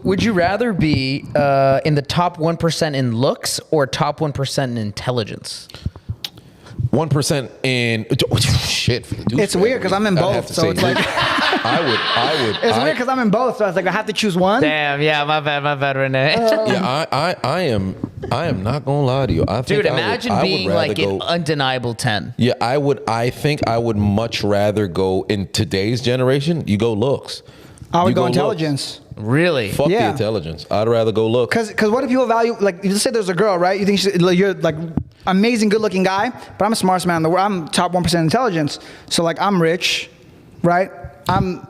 Would you rather be in the top 1% in looks or top 1% in intelligence? 1% in shit. For the It's weird because I'm in both, so it's like I would. it's weird because I'm in both, so it's like I have to choose one. Damn, yeah, my bad, Renee. Yeah, I am not gonna lie to you. I think Dude, imagine being like an undeniable 10. Yeah, I think I would much rather go in today's generation. You go looks. I would go looks. intelligence. Really? Fuck Yeah. the intelligence. I'd rather go look. Because what do people value? Like, you just say there's a girl, right? You think you're like amazing, good-looking guy, but I'm the smartest man in the world. I'm top 1% intelligence. So like, I'm rich, right? Not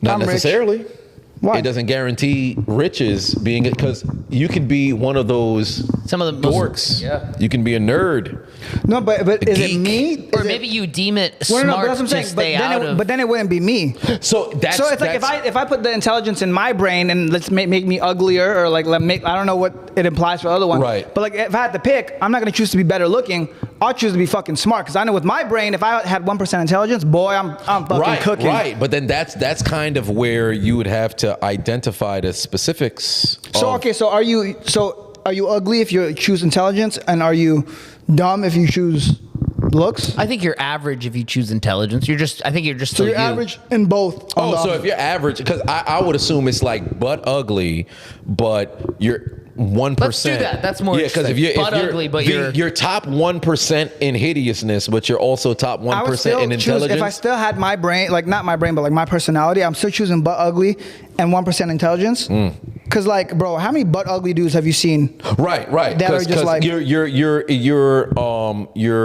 I'm necessarily. Rich. Why? It doesn't guarantee riches being it, because you could be one of those Some of the dorks. Yeah. You can be a nerd. No, but is it geek. me? Or maybe you deem it smart but that's what I'm to saying. stay out of. But then it wouldn't be me. So that's So it's like if I put the intelligence in my brain and let's make me uglier or like I don't know what it implies for the other one. Right. But like if I had to pick, I'm not gonna choose to be better looking. I'll choose to be fucking smart because I know with my brain, if I had 1% intelligence, boy, I'm fucking cooking. Right. But then that's kind of where you would have to identify the specifics. So okay, so are you ugly if you choose intelligence, and are you dumb if you choose looks? I think you're average if you choose intelligence. I think you're just So still you're you. average in both. Oh, so if you're average, because I would assume it's like butt ugly, but you're 1%. Let's do that. That's more Yeah, because if interesting. you're Butt ugly, but you're top 1% in hideousness, but you're also top 1% I would still in choose, intelligence. if I still had my brain, like not my brain, but like my personality, I'm still choosing butt ugly and 1% intelligence. Cause like, bro, how many butt ugly dudes have you seen? Right. That are just like you're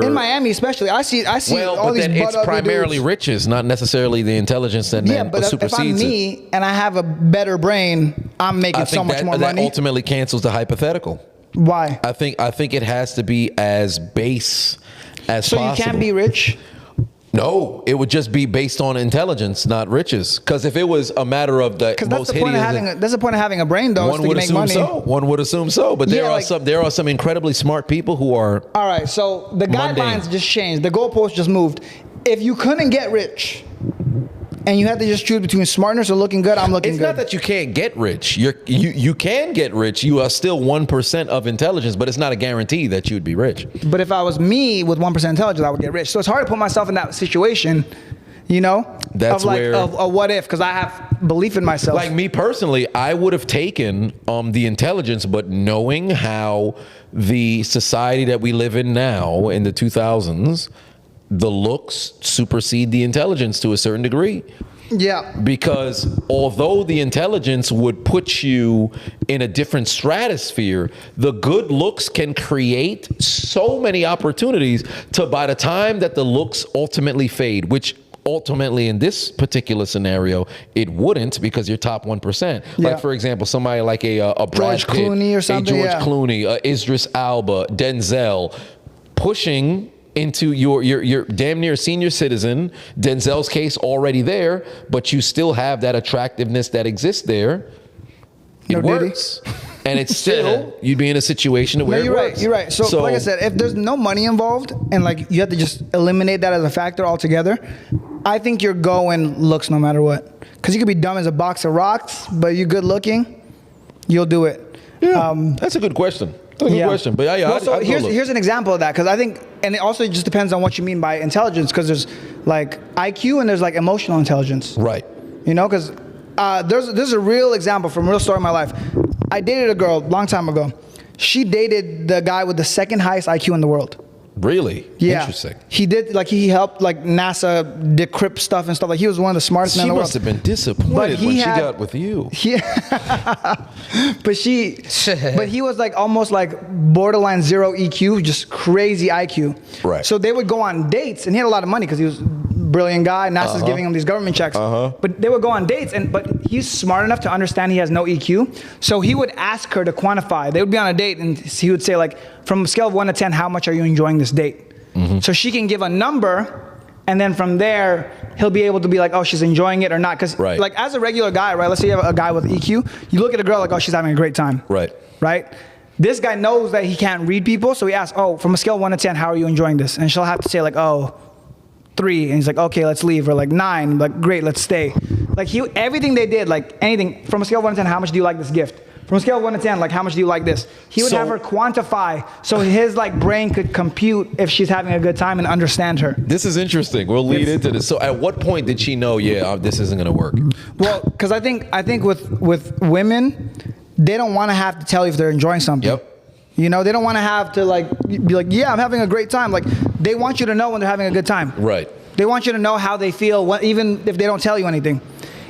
in Miami, especially. I see well, all but these then butt it's ugly primarily dudes. riches, not necessarily the intelligence that Yeah, then but if supersedes I'm it. me and I have a better brain, I'm making I so think much more that money. ultimately cancels the hypothetical. Why? I think it has to be as base as So possible. you can't be rich? No, it would just be based on intelligence, not riches. Because if it was a matter of the Because that's most the point of hideous, that's the point of having a brain, though, is one to would make assume money. so. One would assume so. But Yeah, like- there are some incredibly smart people who are. All right, so the guidelines just changed. The goalpost just moved. If you couldn't get rich and you had to just choose between smartness or looking good, I'm looking It's good. not that you can't get rich. You can get rich. You are still 1% of intelligence, but it's not a guarantee that you would be rich. But if I was me with 1% intelligence, I would get rich. So it's hard to put myself in that situation, you know? That's of like, where- of a what if, because I have belief in myself. Like me personally, I would have taken the intelligence, but knowing how the society that we live in now in the 2000s, the looks supersede the intelligence to a certain degree. Yeah. Because although the intelligence would put you in a different stratosphere, the good looks can create so many opportunities to, by the time that the looks ultimately fade, which ultimately in this particular scenario, it wouldn't, because you're top 1%. Yeah. Like, for example, somebody like a Brad George Pitt, Clooney or something, a George yeah. Clooney, Idris Alba, Denzel, pushing into your damn near senior citizen. Denzel's case already there, but you still have that attractiveness that exists there. It No, did he? works. And it's still, you'd be in a situation where No, you're it right. works. You're right. So, like I said, if there's no money involved and like you have to just eliminate that as a factor altogether, I think you're going looks no matter what. Because you could be dumb as a box of rocks, but you're good looking, you'll do it. Yeah, that's a good question. That's a good question. But yeah, Well, so I'd go look. here's an example of that, because I think, and it also just depends on what you mean by intelligence, because there's like IQ and there's like emotional intelligence. Right. You know, because there's a real example from a real story in my life. I dated a girl a long time ago. She dated the guy with the second highest IQ in the world. Really? Yeah. Interesting. He did, like, he helped like NASA decrypt stuff and stuff. Like, he was one of the smartest men She in the world. must have been disappointed when she got with you. Yeah. but he was like almost like borderline zero EQ, just crazy IQ. Right. So they would go on dates, and he had a lot of money because he was a brilliant guy. NASA's giving him these government checks. But they would go on dates, but he's smart enough to understand he has no EQ. So he would ask her to quantify. They would be on a date, and he would say, like, from a scale of 1 to 10, how much are you enjoying this date? So she can give a number, and then from there, he'll be able to be like, oh, she's enjoying it or not. Because like, as a regular guy, right, let's say you have a guy with EQ, you look at a girl like, oh, she's having a great time. Right. Right? This guy knows that he can't read people, so he asks, oh, from a scale of 1 to 10, how are you enjoying this? And she'll have to say like, oh, 3. And he's like, okay, let's leave. Or like 9, like, great, let's stay. Like everything they did, like anything, from a scale of 1 to 10, how much do you like this gift? From a scale of 1 to 10, like how much do you like this? He would have her quantify so his like brain could compute if she's having a good time and understand her. This is interesting. We'll lead into this. So at what point did she know, this isn't going to work? Well, because I think with women, they don't want to have to tell you if they're enjoying something. Yep. You know, they don't want to have to like be like, yeah, I'm having a great time. Like they want you to know when they're having a good time. Right. They want you to know how they feel, even if they don't tell you anything.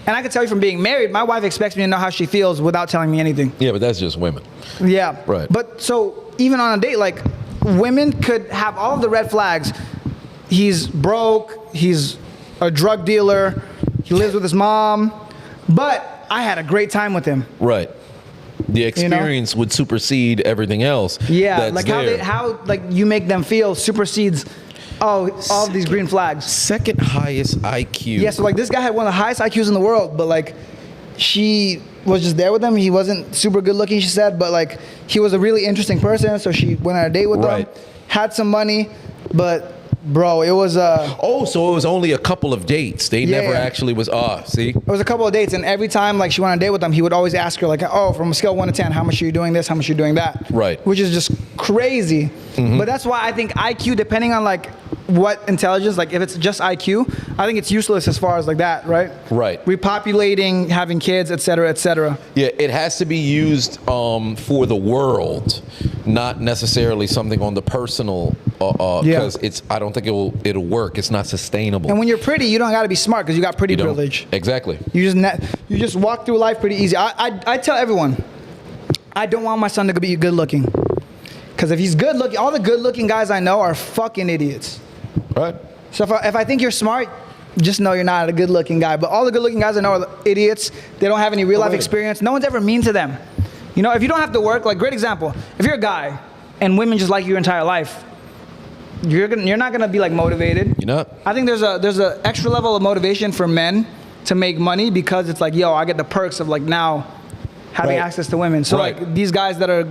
And I can tell you from being married, my wife expects me to know how she feels without telling me anything. Yeah, but that's just women. Yeah. Right. But so even on a date, like women could have all of the red flags. He's broke. He's a drug dealer. He lives with his mom. But I had a great time with him. Right. The experience would supersede everything else. Yeah. That's like there. how like you make them feel supersedes all of these green flags. Second highest IQ. Yeah, so like this guy had one of the highest IQs in the world, but like she was just there with him. He wasn't super good looking, she said, but like he was a really interesting person, so she went on a date with him, had some money, but bro, it was so it was only a couple of dates. They never actually was see? It was a couple of dates, and every time like she went on a date with him, he would always ask her like, oh, from a scale of 1 to 10, how much are you doing this? How much are you doing that? Right. Which is just crazy. But that's why I think IQ, depending on like what intelligence, like if it's just IQ, I think it's useless as far as like that, right? Right. Repopulating, having kids, et cetera, et cetera. Yeah, it has to be used for the world, not necessarily something on the personal. Because I don't think it'll work. It's not sustainable. And when you're pretty, you don't got to be smart because you got pretty privilege. Exactly. You just walk through life pretty easy. I tell everyone, I don't want my son to be good looking. Because if he's good looking, all the good looking guys I know are fucking idiots. Right. So if I think you're smart, just know you're not a good looking guy. But all the good looking guys I know are idiots. They don't have any real life experience. No one's ever mean to them. You know, if you don't have to work, like great example, if you're a guy and women just like you your entire life, you're not gonna be like motivated. You're not. I think there's a extra level of motivation for men to make money because it's like, yo, I get the perks of like now having access to women. So like these guys that are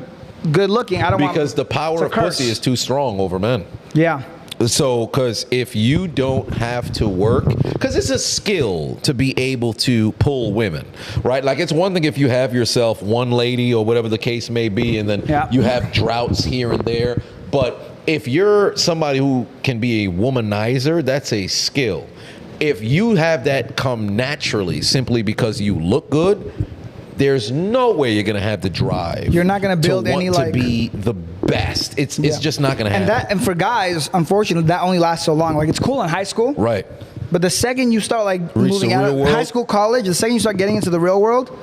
good looking, I don't want because the power of pussy is too strong over men. Yeah. So, because if you don't have to work, because it's a skill to be able to pull women, right? Like it's one thing if you have yourself one lady or whatever the case may be, and then you have droughts here and there. But if you're somebody who can be a womanizer, that's a skill. If you have that come naturally simply because you look good, there's no way you're gonna have the drive. You're not gonna build to any want like to be the best. It's just not gonna happen. And for guys, unfortunately, that only lasts so long. Like it's cool in high school, right? But the second you start like moving out of high school, college, the second you start getting into the real world,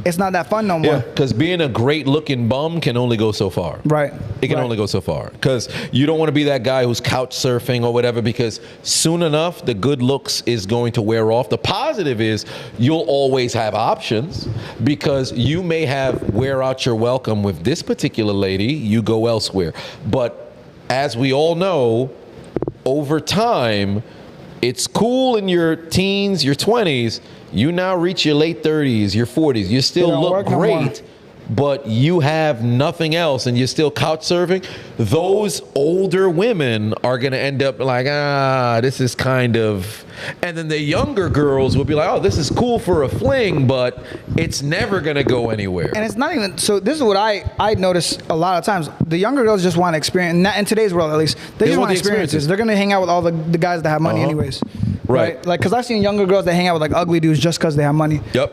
it's not that fun no more. Yeah, because being a great looking bum can only go so far. Right. It can only go so far. Because you don't want to be that guy who's couch surfing or whatever, because soon enough, the good looks is going to wear off. The positive is you'll always have options because you may have wear out your welcome with this particular lady, you go elsewhere. But as we all know, over time, it's cool in your teens, your 20s. You now reach your late 30s, your 40s. You still look great, but you have nothing else and you're still couch surfing. Those older women are going to end up like, this is kind of... And then the younger girls will be like, oh, this is cool for a fling, but it's never going to go anywhere. And it's not even... So this is what I notice a lot of times. The younger girls just want experience. In today's world, at least. They just want experiences. They're going to hang out with all the guys that have money anyways. Right? Like, because I've seen younger girls that hang out with like ugly dudes just because they have money. Yep.